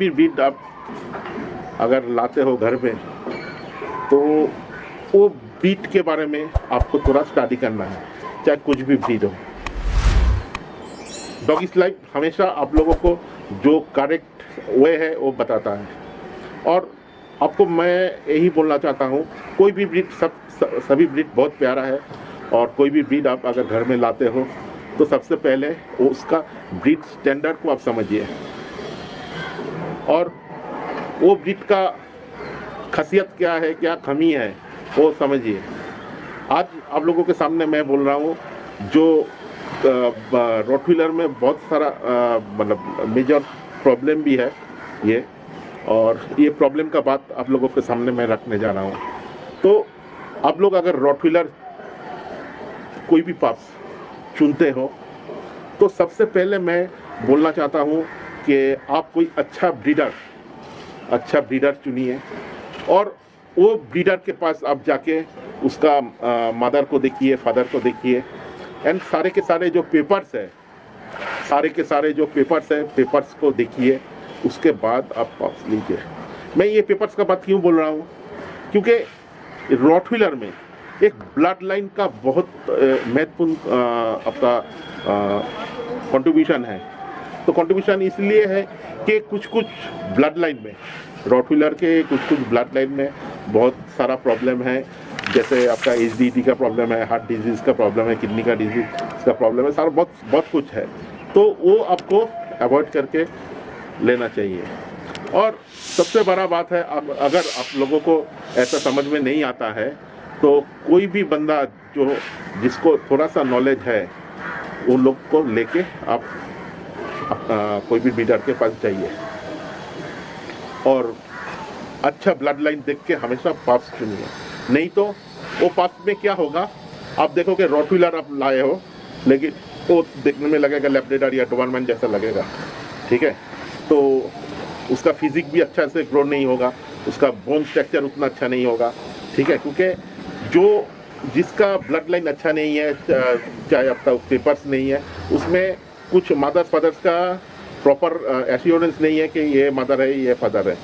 भी ब्रीड आप अगर लाते हो घर में तो वो ब्रीड के बारे में आपको थोड़ा स्टडी करना है, चाहे कुछ भी ब्रीड हो। डॉगिस लाइफ हमेशा आप लोगों को जो करेक्ट वे है वो बताता है। और आपको मैं यही बोलना चाहता हूँ, कोई भी ब्रीड सभी ब्रीड बहुत प्यारा है। और कोई भी ब्रीड आप अगर घर में लाते हो तो सबसे पहले वो उसका ब्रीड स्टैंडर्ड को आप समझिए और वो ब्रीड का खासियत क्या है, क्या कमी है वो समझिए। आज आप लोगों के सामने मैं बोल रहा हूँ जो रॉटव्हीलर में बहुत सारा मतलब मेजर प्रॉब्लम भी है ये, और ये प्रॉब्लम का बात आप लोगों के सामने मैं रखने जा रहा हूँ। तो आप लोग अगर रॉटव्हीलर कोई भी पप्स चुनते हो तो सबसे पहले मैं बोलना चाहता हूँ कि आप कोई अच्छा ब्रीडर चुनिए और वो ब्रीडर के पास आप जाके उसका मदर को देखिए, फादर को देखिए, एंड सारे के सारे जो पेपर्स है, पेपर्स को देखिए, उसके बाद आप पप्स लीजिए। मैं ये पेपर्स का बात क्यों बोल रहा हूँ, क्योंकि रॉटव्हीलर में एक ब्लड लाइन का बहुत महत्वपूर्ण आपका कंट्रीब्यूशन है। तो कंट्रीब्यूशन इसलिए है कि कुछ ब्लड लाइन में, रॉटव्हीलर के कुछ ब्लड लाइन में बहुत सारा प्रॉब्लम है, जैसे आपका एचडीटी का प्रॉब्लम है, हार्ट डिजीज़ का प्रॉब्लम है, किडनी का डिजीज़ का प्रॉब्लम है, सारा बहुत कुछ है। तो वो आपको अवॉइड करके लेना चाहिए। और सबसे बड़ा बात है, अगर आप लोगों को ऐसा समझ में नहीं आता है तो कोई भी बंदा जिसको थोड़ा सा नॉलेज है उन लोग को लेके आप कोई भी ब्रीडर के पास जाइए और अच्छा ब्लड लाइन देख के हमेशा पप्स चुनिए। नहीं तो वो पप्स में क्या होगा, आप देखोगे रॉटव्हीलर आप लाए हो लेकिन वो देखने में लगेगा लैब्राडोर या डोबरमैन जैसा लगेगा, ठीक है। तो उसका फिजिक भी अच्छा से ग्रो नहीं होगा, उसका बोन स्ट्रक्चर उतना अच्छा नहीं होगा, ठीक है, क्योंकि जिसका ब्लड लाइन अच्छा नहीं है, चाहे आपका पेपर्स नहीं है, उसमें कुछ मदर फादर्स का प्रॉपर एश्योरेंस नहीं है कि ये मदर है, ये फादर है,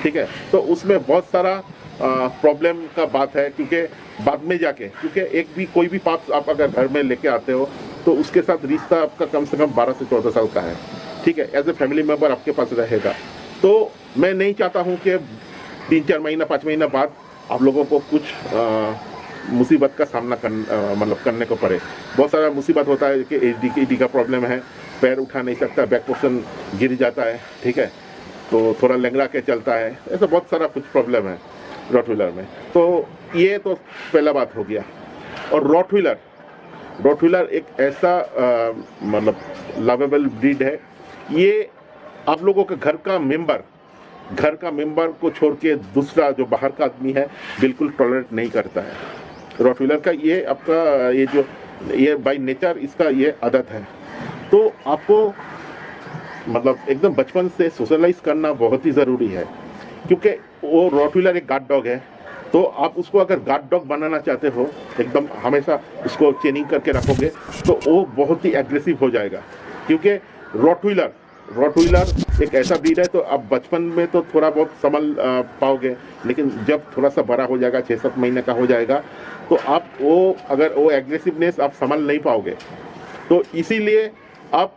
ठीक है। तो उसमें बहुत सारा प्रॉब्लम का बात है, क्योंकि बाद में जाके, क्योंकि कोई भी पप्स आप अगर घर में लेके आते हो तो उसके साथ रिश्ता आपका कम से कम 12 से 14 साल का है, ठीक है, एज ए फैमिली मेम्बर आपके पास रहेगा। तो मैं नहीं चाहता हूँ कि 3-4 महीना 5 महीना बाद आप लोगों को कुछ मुसीबत का सामना करने को पड़े। बहुत सारा मुसीबत होता है कि एचडी का प्रॉब्लम है, पैर उठा नहीं सकता, बैक पोर्शन गिर जाता है, ठीक है, तो थोड़ा लंगड़ा के चलता है, ऐसा बहुत सारा कुछ प्रॉब्लम है रॉटव्हीलर में। तो ये तो पहला बात हो गया। और रॉटव्हीलर एक ऐसा मतलब लवेबल ब्रीड है, ये आप लोगों के घर का मेंबर को छोड़ के दूसरा जो बाहर का आदमी है बिल्कुल टॉलरेट नहीं करता है। रॉटव्हीलर का ये आपका ये बाय नेचर इसका ये आदत है। तो आपको मतलब एकदम बचपन से सोशलाइज करना बहुत ही ज़रूरी है, क्योंकि वो रॉटव्हीलर एक गार्ड डॉग है। तो आप उसको अगर गार्ड डॉग बनाना चाहते हो, एकदम हमेशा उसको ट्रेनिंग करके रखोगे तो वो बहुत ही एग्रेसिव हो जाएगा, क्योंकि रॉटव्हीलर एक ऐसा ब्रीड है। तो आप बचपन में तो थोड़ा बहुत संभल पाओगे, लेकिन जब थोड़ा सा बड़ा हो जाएगा, 6-7 महीने का हो जाएगा, तो आप वो एग्रेसिवनेस आप संभाल नहीं पाओगे। तो इसीलिए आप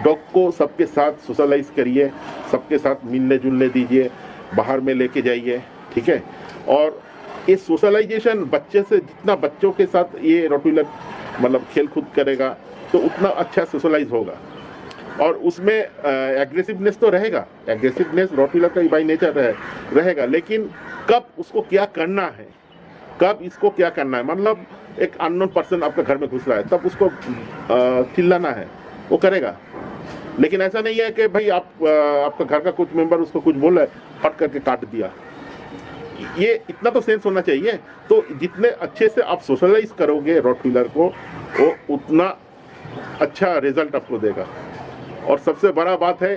डॉग को सबके साथ सोशलाइज करिए, सबके साथ मिलने जुलने दीजिए, बाहर में लेके जाइए, ठीक है। और ये सोशलाइजेशन जितना बच्चों के साथ ये रॉटव्हीलर मतलब खेल कूद करेगा तो उतना अच्छा सोशलाइज होगा। और उसमें एग्रेसिवनेस तो रहेगा, एग्रेसिवनेस रॉटव्हीलर का बाय नेचर रहेगा, लेकिन कब उसको क्या करना है, कब इसको क्या करना है, मतलब एक अननोन पर्सन आपका घर में घुस रहा है तब उसको चिल्लाना है, वो करेगा। लेकिन ऐसा नहीं है कि भाई आपका घर का कुछ मेंबर उसको कुछ बोल रहा है, फट करके काट दिया। ये इतना तो सेंस होना चाहिए। तो जितने अच्छे से आप सोशलाइज करोगे रॉटव्हीलर को, वो उतना अच्छा रिजल्ट आपको देगा। और सबसे बड़ा बात है,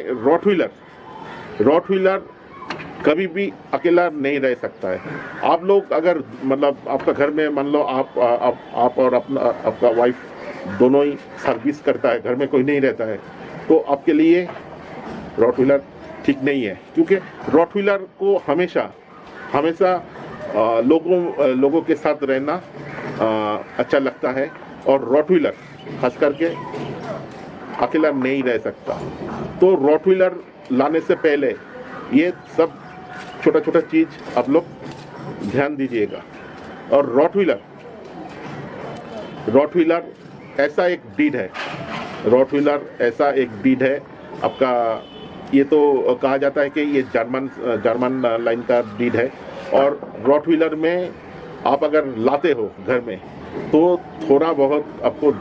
रॉटव्हीलर कभी भी अकेला नहीं रह सकता है। आप लोग अगर मतलब आपका घर में मान लो आप और आपका वाइफ दोनों ही सर्विस करता है, घर में कोई नहीं रहता है, तो आपके लिए रॉटव्हीलर ठीक नहीं है, क्योंकि रॉटवीलर को हमेशा लोगों के साथ रहना अच्छा लगता है, और रॉटवीलर खास करके अकेला नहीं रह सकता। तो रॉटवीलर लाने से पहले ये सब छोटा छोटा चीज़ आप लोग ध्यान दीजिएगा। और रॉटवीलर ऐसा एक ब्रीड है, आपका, ये तो कहा जाता है कि ये जर्मन लाइन का ब्रीड है। और रॉटवीलर में आप अगर लाते हो घर में तो थोड़ा बहुत आपको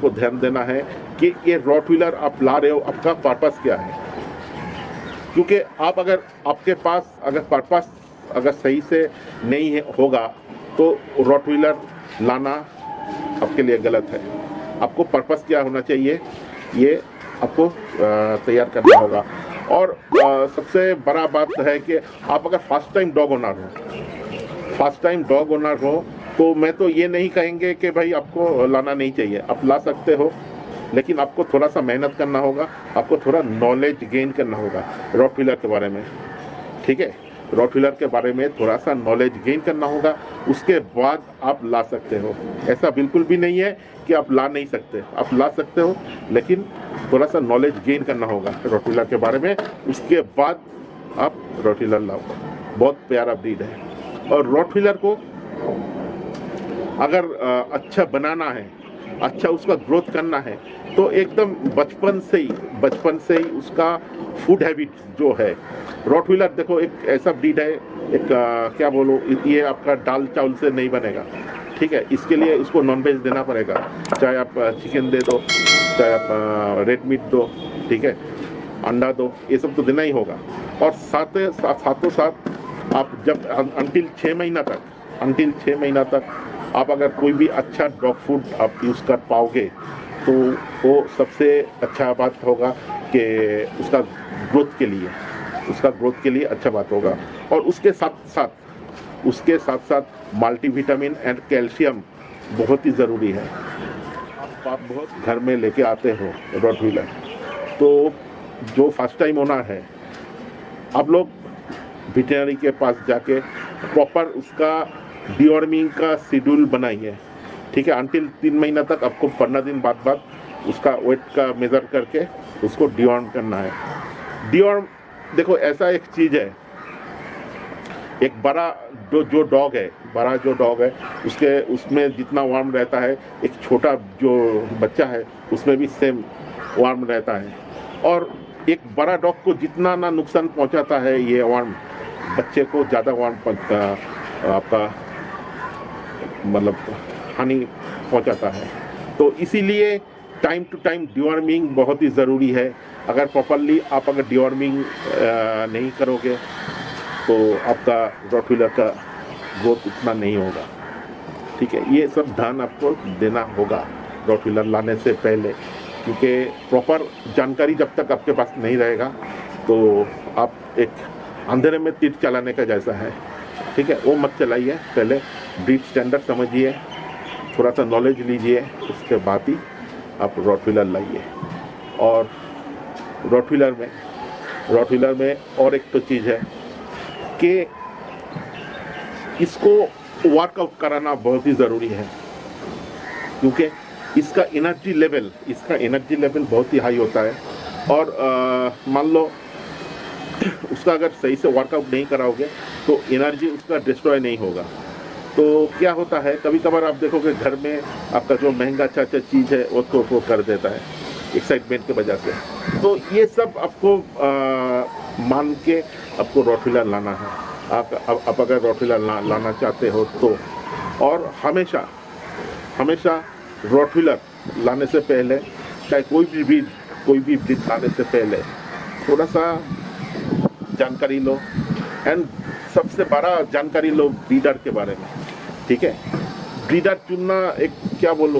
ध्यान देना है कि ये रॉटवीलर आप ला रहे हो, आपका पर्पस क्या है। क्योंकि आपके पास पर्पस अगर सही से नहीं होगा तो रॉटवीलर लाना आपके लिए गलत है। आपको पर्पस क्या होना चाहिए, ये आपको तैयार करना होगा। और सबसे बड़ा बात है कि आप अगर फर्स्ट टाइम डॉग ओनर हो तो मैं तो ये नहीं कहेंगे कि भाई आपको लाना नहीं चाहिए, आप ला सकते हो, लेकिन आपको थोड़ा सा मेहनत करना होगा, आपको थोड़ा नॉलेज गेन करना होगा रॉटवीलर के बारे में, ठीक है। रॉटवीलर के बारे में थोड़ा सा नॉलेज गेन करना होगा, उसके बाद आप ला सकते हो। ऐसा बिल्कुल भी नहीं है कि आप ला नहीं सकते, आप ला सकते हो, लेकिन थोड़ा सा नॉलेज गेन करना होगा रॉटवीलर के बारे में, उसके बाद आप रॉटवीलर लाओ। बहुत प्यारा ब्रीड है। और रॉटवीलर को अगर अच्छा बनाना है, अच्छा उसका ग्रोथ करना है, तो एकदम बचपन से ही उसका फूड हैबिट जो है, रॉटवीलर देखो एक ऐसा ब्रीड है, क्या बोलो, ये आपका दाल चावल से नहीं बनेगा, ठीक है। इसके लिए उसको नॉनवेज देना पड़ेगा, चाहे आप चिकन दे दो, चाहे आप रेड मीट दो, ठीक है, अंडा दो, ये सब तो देना ही होगा। और साथों साथ आप जब अंटिल 6 महीना तक आप अगर कोई भी अच्छा डॉग फूड आप यूज़ कर पाओगे तो वो सबसे अच्छा बात होगा कि उसका ग्रोथ के लिए अच्छा बात होगा। और उसके साथ साथ मल्टीविटामिन एंड कैल्शियम बहुत ही ज़रूरी है। आप बहुत घर में लेके आते हो रॉटवीलर, तो जो फर्स्ट टाइम ओनर है, आप लोग वेटरनरी के पास जाके प्रॉपर उसका डिवॉर्मिंग का शेड्यूल बनाइए, ठीक है। अंटिल 3 महीना तक आपको 15 दिन बाद उसका वेट का मेज़र करके उसको डिवॉर्म करना है। डिवॉर्म देखो ऐसा एक चीज़ है, एक बड़ा जो डॉग है उसमें जितना वार्म रहता है, एक छोटा जो बच्चा है उसमें भी सेम वार्म रहता है। और एक बड़ा डॉग को जितना ना नुकसान पहुंचाता है ये वार्म, बच्चे को ज़्यादा वार्म आपका मतलब हानि पहुंचाता है। तो इसीलिए टाइम टू टाइम डिवॉर्मिंग बहुत ही ज़रूरी है। अगर प्रॉपरली आप अगर डिवॉर्मिंग नहीं करोगे तो आपका रॉटवीलर का ग्रोथ उतना नहीं होगा, ठीक है। ये सब ध्यान आपको देना होगा रॉटवीलर लाने से पहले, क्योंकि प्रॉपर जानकारी जब तक आपके पास नहीं रहेगा तो आप एक अंधेरे में तीर चलाने का जैसा है, ठीक है। वो मत चलाइए, पहले ब्रीड स्टैंडर्ड समझिए, थोड़ा सा नॉलेज लीजिए, उसके बाद ही आप रॉटवीलर लाइए। और रॉटवीलर में और एक तो चीज़ है कि इसको वर्कआउट कराना बहुत ही ज़रूरी है, क्योंकि इसका एनर्जी लेवल बहुत ही हाई होता है। और मान लो उसका अगर सही से वर्कआउट नहीं कराओगे तो एनर्जी उसका डिस्ट्रॉय नहीं होगा। तो क्या होता है, कभी कभार आप देखोगे घर में आपका जो महंगा अच्छा चीज़ है वो तो कर देता है एक्साइटमेंट की वजह से। तो ये सब आपको मान के आपको रॉटवीलर लाना है। आप अगर रॉटवीलर लाना चाहते हो तो, और हमेशा रॉटवीलर लाने से पहले, चाहे कोई भी ब्रीड लाने से पहले थोड़ा सा जानकारी लो, एंड सबसे बड़ा जानकारी लो ब्रीडर के बारे में, ठीक है। ब्रीडर चुनना एक क्या बोलो,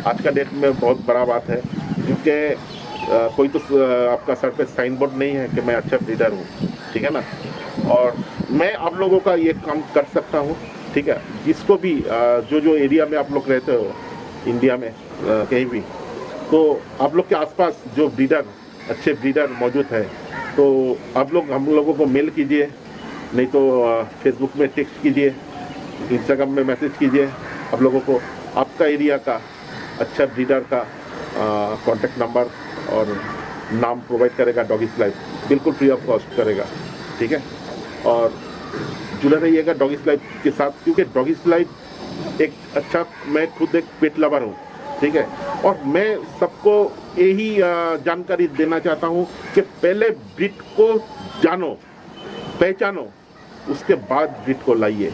आज का डेट में बहुत बड़ा बात है, क्योंकि कोई तो आपका सर पे साइन बोर्ड नहीं है कि मैं अच्छा ब्रीडर हूँ, ठीक है ना। और मैं आप लोगों का ये काम कर सकता हूँ, ठीक है। जिसको भी जो एरिया में आप लोग रहते हो इंडिया में कहीं भी, तो आप लोग के आसपास जो ब्रीडर अच्छे ब्रीडर मौजूद हैं तो आप लोग हम लोगों को मेल कीजिए, नहीं तो फेसबुक में टेक्स्ट कीजिए, इंस्टाग्राम में मैसेज कीजिए। आप लोगों को आपका एरिया का अच्छा ब्रीडर का कॉन्टैक्ट नंबर और नाम प्रोवाइड करेगा डॉगीज लाइफ, बिल्कुल फ्री ऑफ कॉस्ट करेगा, ठीक है। और जुड़े रहिएगा डॉगीज लाइफ के साथ, क्योंकि डॉगीज लाइफ एक अच्छा, मैं खुद एक पेट लवर हूँ, ठीक है। और मैं सबको यही जानकारी देना चाहता हूँ कि पहले ब्रीड को जानो, पहचानो, उसके बाद ब्रीड को लाइए,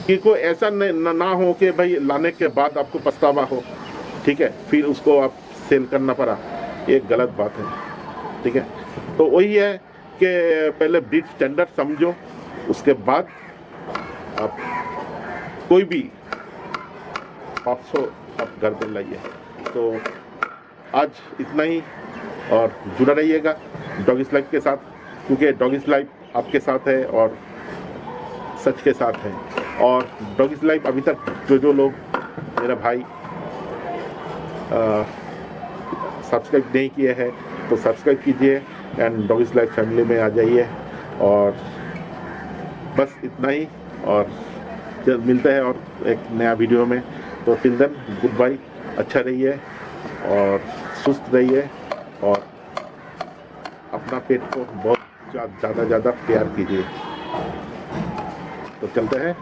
कि कोई ऐसा ना हो कि भाई लाने के बाद आपको पछतावा हो, ठीक है, फिर उसको आप सेल करना पड़ा, ये गलत बात है, ठीक है। तो वही है कि पहले ब्रीड स्टैंडर्ड समझो, उसके बाद आप कोई भी 500 आप घर पर लाइए। तो आज इतना ही, और जुड़ा रहिएगा डॉगीज लाइफ के साथ, क्योंकि डॉगीज लाइफ आपके साथ है और सच के साथ है। और डॉगीज लाइफ अभी तक जो लोग मेरा भाई सब्सक्राइब नहीं किए हैं तो सब्सक्राइब कीजिए एंड डॉगीज लाइफ फैमिली में आ जाइए। और बस इतना ही, और जल्द मिलते हैं और एक नया वीडियो में। तो टिल देन गुड बाय, अच्छा रहिए और सुस्त रहिए और अपना पेट को बहुत ज़्यादा प्यार कीजिए। तो चलते हैं।